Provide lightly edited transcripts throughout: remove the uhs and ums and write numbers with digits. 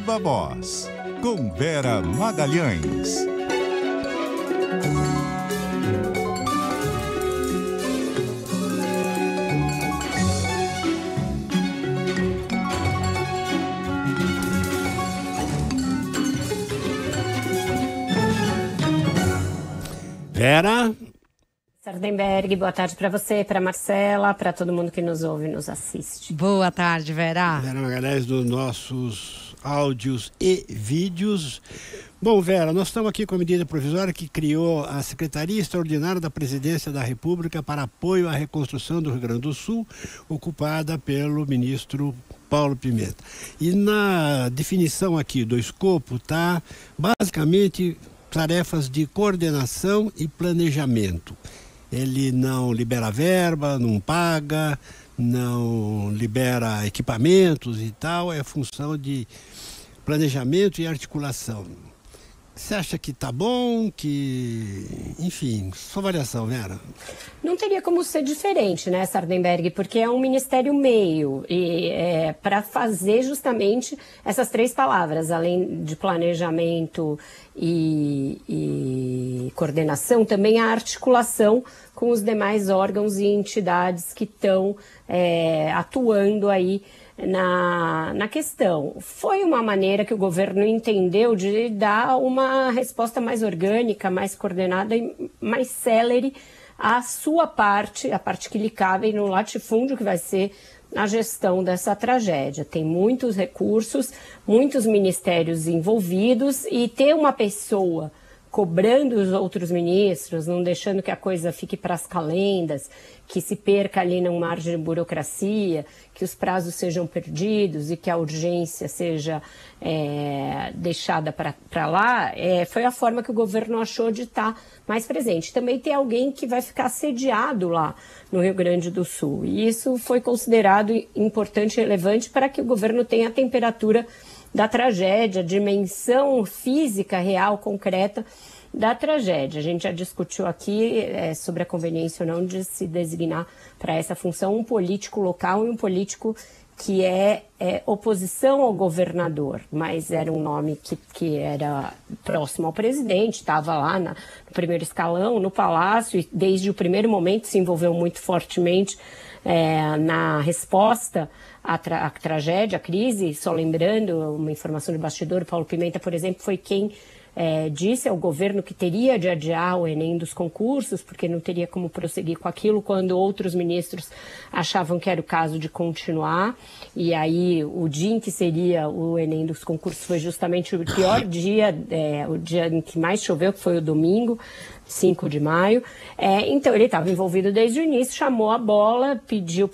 Viva Voz, com Vera Magalhães. Vera? Sardenberg, boa tarde para você, para Marcela, para todo mundo que nos ouve e nos assiste. Boa tarde, Vera. Vera Magalhães, dos nossos áudios e vídeos. Bom, Vera, nós estamos aqui com a medida provisória que criou a Secretaria Extraordinária da Presidência da República para apoio à reconstrução do Rio Grande do Sul, ocupada pelo ministro Paulo Pimenta. E na definição aqui do escopo está basicamente tarefas de coordenação e planejamento. Ele não libera verba, não paga, não libera equipamentos e tal, é função de planejamento e articulação. Você acha que tá bom, enfim, sua avaliação, Vera? Não teria como ser diferente, né, Sardenberg, porque é um ministério meio e para fazer justamente essas três palavras, além de planejamento e coordenação, também a articulação com os demais órgãos e entidades que estão atuando aí na questão. Foi uma maneira que o governo entendeu de dar uma resposta mais orgânica, mais coordenada e mais célere à sua parte, a parte que lhe cabe no latifúndio que vai ser a gestão dessa tragédia. Tem muitos recursos, muitos ministérios envolvidos e ter uma pessoa cobrando os outros ministros, não deixando que a coisa fique para as calendas, que se perca ali num margem de burocracia, que os prazos sejam perdidos e que a urgência seja deixada para lá, foi a forma que o governo achou de estar mais presente. Também tem alguém que vai ficar sediado lá no Rio Grande do Sul. E isso foi considerado importante e relevante para que o governo tenha a temperatura da tragédia, a dimensão física, real, concreta da tragédia. A gente já discutiu aqui sobre a conveniência ou não de se designar para essa função um político local e um político que é oposição ao governador, mas era um nome que era próximo ao presidente, estava lá no primeiro escalão, no palácio, e desde o primeiro momento se envolveu muito fortemente na resposta à tragédia, à crise. Só lembrando, uma informação de bastidor, Paulo Pimenta, por exemplo, foi quem disse ao governo que teria de adiar o Enem dos concursos, porque não teria como prosseguir com aquilo, quando outros ministros achavam que era o caso de continuar. E aí o dia em que seria o Enem dos concursos foi justamente o pior dia, o dia em que mais choveu, que foi o domingo, 5 de maio. Então ele estava envolvido desde o início, chamou a bola, pediu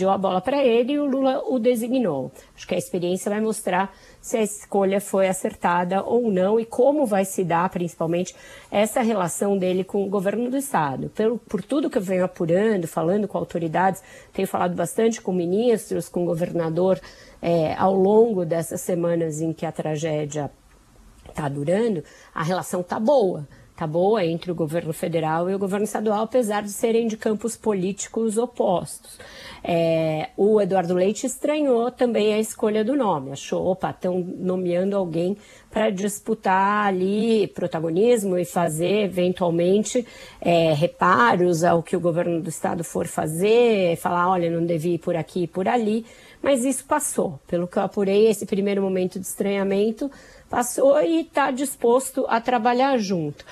a bola para ele e o Lula o designou. Acho que a experiência vai mostrar se a escolha foi acertada ou não e como vai se dar, principalmente, essa relação dele com o governo do estado. Por tudo que eu venho apurando, falando com autoridades, tenho falado bastante com ministros, com o governador, ao longo dessas semanas em que a tragédia está durando, a relação está boa. Está boa entre o governo federal e o governo estadual, apesar de serem de campos políticos opostos. O Eduardo Leite estranhou também a escolha do nome, achou, estão nomeando alguém para disputar ali protagonismo e fazer, eventualmente, reparos ao que o governo do estado for fazer, falar, olha, não devia ir por aqui e por ali, mas isso passou. Pelo que eu apurei, esse primeiro momento de estranhamento passou e está disposto a trabalhar junto.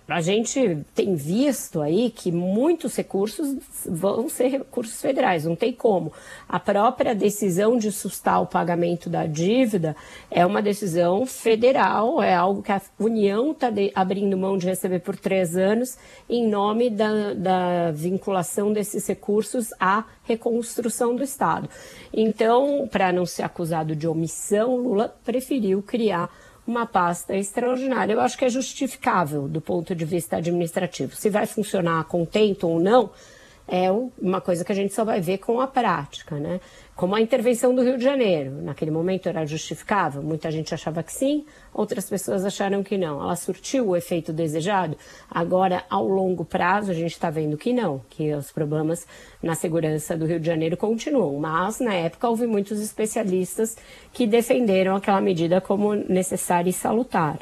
A gente tem visto aí que muitos recursos vão ser recursos federais, não tem como. A própria decisão de sustar o pagamento da dívida é uma decisão federal, é algo que a União está abrindo mão de receber por 3 anos em nome da vinculação desses recursos à reconstrução do Estado. Então, para não ser acusado de omissão, Lula preferiu criar uma pasta extraordinária. Eu acho que é justificável do ponto de vista administrativo. Se vai funcionar a contento ou não, é uma coisa que a gente só vai ver com a prática, né? Como a intervenção do Rio de Janeiro, naquele momento era justificável, muita gente achava que sim, outras pessoas acharam que não. Ela surtiu o efeito desejado? Agora, ao longo prazo, a gente está vendo que não, que os problemas na segurança do Rio de Janeiro continuam. Mas, na época, houve muitos especialistas que defenderam aquela medida como necessária e salutar.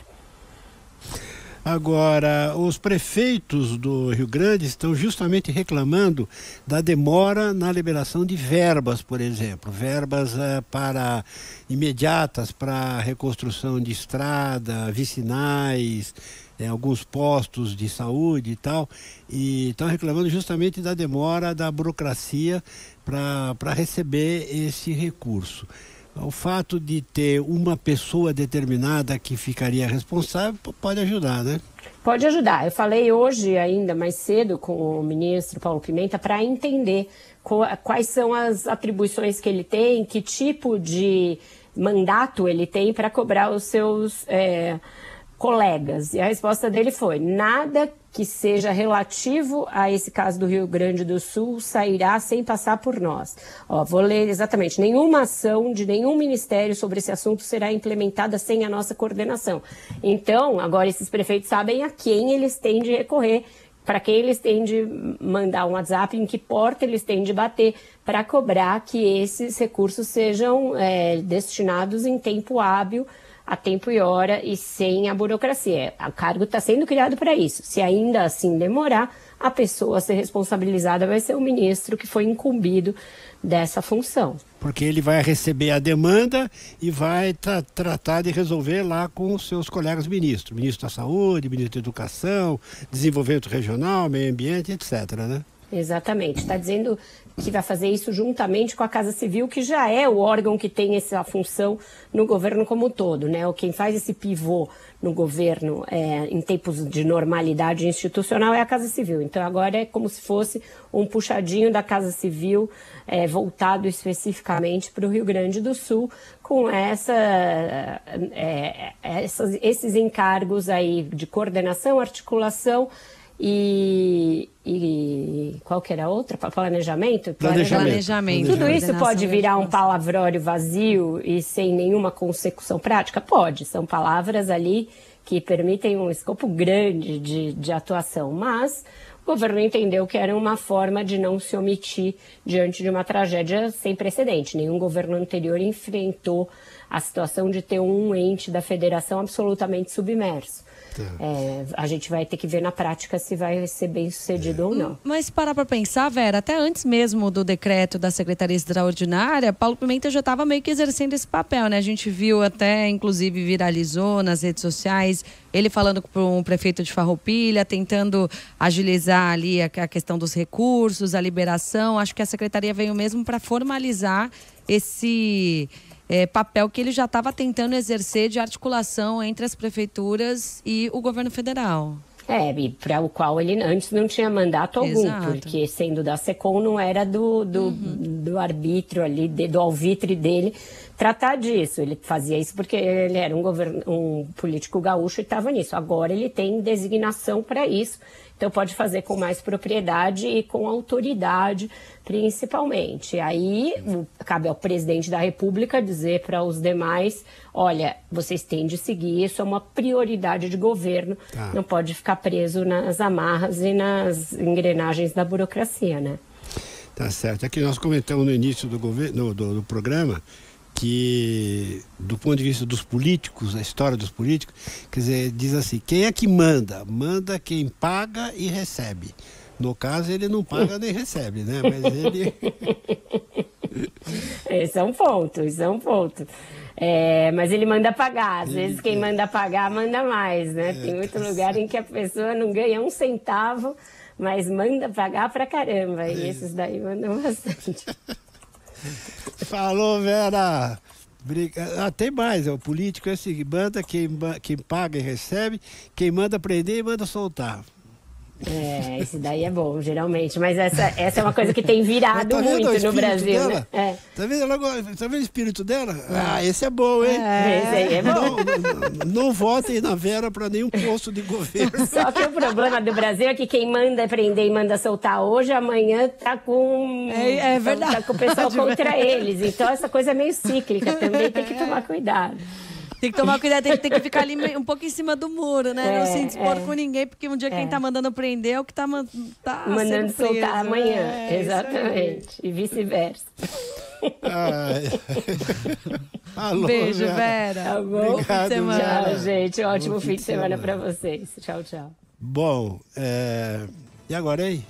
Agora, os prefeitos do Rio Grande estão justamente reclamando da demora na liberação de verbas, por exemplo. Verbas para imediatas para reconstrução de estrada, vicinais, alguns postos de saúde e tal. E estão reclamando justamente da demora da burocracia para receber esse recurso. O fato de ter uma pessoa determinada que ficaria responsável pode ajudar, né? Pode ajudar. Eu falei hoje, ainda mais cedo, com o ministro Paulo Pimenta para entender quais são as atribuições que ele tem, que tipo de mandato ele tem para cobrar os seus colegas. E a resposta dele foi: nada que seja relativo a esse caso do Rio Grande do Sul sairá sem passar por nós. Vou ler exatamente. Nenhuma ação de nenhum ministério sobre esse assunto será implementada sem a nossa coordenação. Então, agora esses prefeitos sabem a quem eles têm de recorrer, para quem eles têm de mandar um WhatsApp, em que porta eles têm de bater para cobrar que esses recursos sejam destinados em tempo hábil, a tempo e hora e sem a burocracia. O cargo está sendo criado para isso. Se ainda assim demorar, a pessoa a ser responsabilizada vai ser o ministro que foi incumbido dessa função. Porque ele vai receber a demanda e vai tratar de resolver lá com os seus colegas ministros. Ministro da Saúde, ministro da Educação, Desenvolvimento Regional, Meio Ambiente, etc., né? Exatamente. Está dizendo que vai fazer isso juntamente com a Casa Civil, que já é o órgão que tem essa função no governo como um todo, né? Quem faz esse pivô no governo em tempos de normalidade institucional é a Casa Civil. Então agora é como se fosse um puxadinho da Casa Civil voltado especificamente para o Rio Grande do Sul, com esses encargos aí de coordenação, articulação e qual que era a outra? Planejamento? Planejamento. Tudo isso pode virar um palavrório vazio e sem nenhuma consecução prática? Pode, são palavras ali que permitem um escopo grande de atuação, mas o governo entendeu que era uma forma de não se omitir diante de uma tragédia sem precedente. Nenhum governo anterior enfrentou a situação de ter um ente da federação absolutamente submerso. A gente vai ter que ver na prática se vai ser bem sucedido ou não. Mas parar para pensar, Vera, até antes mesmo do decreto da Secretaria Extraordinária, Paulo Pimenta já estava meio que exercendo esse papel, né? A gente viu até, inclusive, viralizou nas redes sociais, ele falando com o prefeito de Farroupilha, tentando agilizar ali a questão dos recursos, a liberação. Acho que a Secretaria veio mesmo para formalizar esse papel que ele já estava tentando exercer de articulação entre as prefeituras e o governo federal. E para o qual ele antes não tinha mandato algum. Exato. Porque sendo da SECOM não era do arbítrio ali, do alvitre dele tratar disso. Ele fazia isso porque ele era um político gaúcho e estava nisso. Agora ele tem designação para isso. Então pode fazer com mais propriedade e com autoridade, principalmente. Aí cabe ao presidente da República dizer para os demais: olha, vocês têm de seguir, isso é uma prioridade de governo, não pode ficar preso nas amarras e nas engrenagens da burocracia, né? Tá certo. Aqui nós comentamos no início do programa que, do ponto de vista dos políticos, a história dos políticos, quer dizer, diz assim: quem é que manda? Manda quem paga e recebe. No caso, ele não paga nem recebe, né? Mas ele... Esse é um ponto. Mas ele manda pagar. Às vezes quem manda pagar manda mais, né? Tem muito lugar em que a pessoa não ganha um centavo, mas manda pagar pra caramba. E esses daí mandam bastante. Falou, Vera. Tem mais, o político é assim: manda quem paga e recebe, quem manda prender e manda soltar. Esse daí é bom, geralmente. Mas essa é uma coisa que tem virado Tá vendo muito no Brasil, dela? né? Tá vendo, tá vendo o espírito dela? Esse é bom, hein? Esse aí é bom. Não votem na Vera para nenhum posto de governo. Só que o problema do Brasil é que quem manda prender e manda soltar hoje, amanhã tá com... É verdade. Tá com o pessoal contra eles. Então essa coisa é meio cíclica também, tem que tomar cuidado. Tem que tomar cuidado, tem que ficar ali um pouco em cima do muro, né? Não se dispor com ninguém, porque um dia quem tá mandando prender é o que tá mandando sendo preso. Soltar amanhã. Exatamente. E vice-versa. Alô, Beijo, Vera. Tá bom? Obrigado, Tchau, Vera. gente. Ótimo fim de semana para vocês. Tchau, tchau. Bom, e agora, hein?